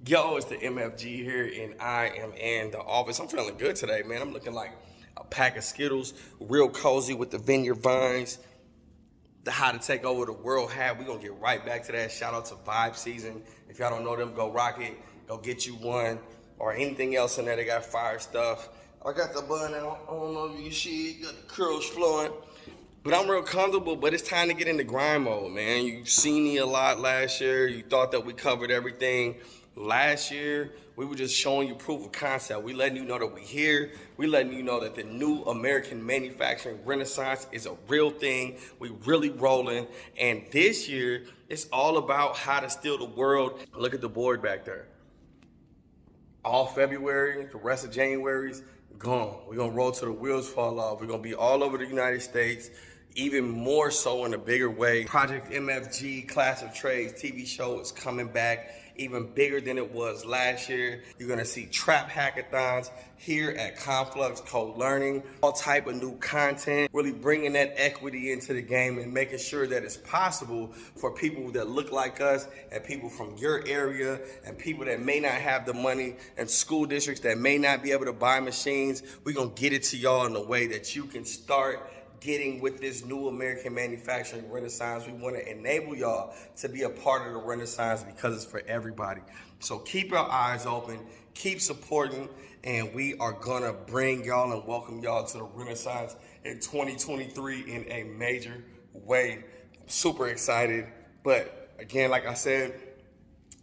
Yo, it's the MFG here, and I am in the office. I'm feeling good today, man. I'm looking like a pack of Skittles, real cozy with the vineyard vines, the How to Take Over the World hat. We're going to get right back to that. Shout out to Vibe Season. If y'all don't know them, go rock it. Go get you one or anything else in there. They got fire stuff. I got the bun out. I don't know if you can see it. Got the curls flowing. But I'm real comfortable, but it's time to get into grind mode, man. You've seen me a lot last year. You thought that we covered everything. Last year, we were just showing you proof of concept. We letting you know that we're here. We letting you know that the new American manufacturing renaissance is a real thing. We really rolling. And this year, it's all about how to steal the world. Look at the board back there. All February, the rest of January's gone. We're gonna roll till the wheels fall off. We're gonna be all over the United States, even more so in a bigger way. Project MFG Class of Trades TV show is coming back, even bigger than it was last year. You're gonna see trap Hack-A-Thons here at Conflux Co-Learning, all type of new content, really bringing that equity into the game and making sure that it's possible for people that look like us and people from your area and people that may not have the money and school districts that may not be able to buy machines. We're gonna get it to y'all in a way that you can start getting with this new American manufacturing renaissance. We want to enable y'all to be a part of the renaissance because it's for everybody. So keep your eyes open, keep supporting, and we are gonna bring y'all and welcome y'all to the renaissance in 2023 in a major way. I'm super excited, but again, like I said,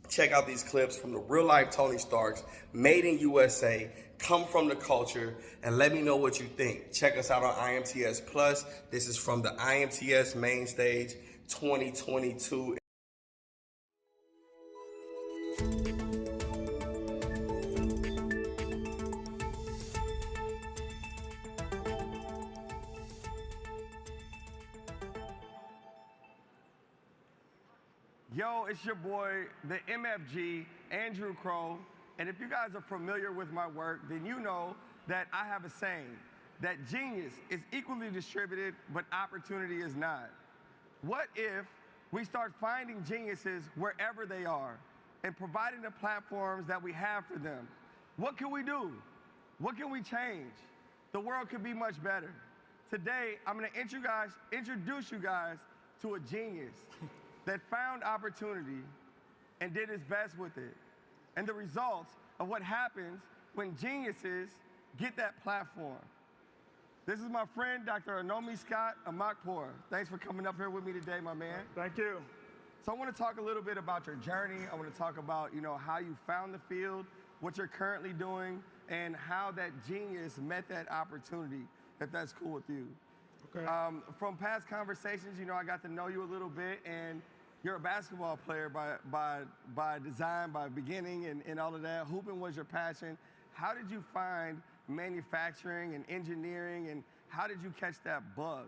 check out these clips from the real life Tony Starks, made in USA, come from the culture, and let me know what you think. Check us out on IMTS Plus. This is from the IMTS Main Stage 2022. Yo, it's your boy, the MFG, Andrew Crow. And if you guys are familiar with my work, then you know that I have a saying that genius is equally distributed, but opportunity is not. What if we start finding geniuses wherever they are and providing the platforms that we have for them? What can we do? What can we change? The world could be much better. Today, I'm gonna introduce you guys to a genius that found opportunity and did his best with it, and the results of what happens when geniuses get that platform. This is my friend, Dr. Anomi Scott Amakpour. Thanks for coming up here with me today, my man. Thank you. So I want to talk a little bit about your journey. I want to talk about, how you found the field, what you're currently doing, and how that genius met that opportunity, if that's cool with you. Okay. From past conversations, I got to know you a little bit, and you're a basketball player by design, by beginning, and all of that. Hooping was your passion. How did you find manufacturing and engineering, and how did you catch that bug?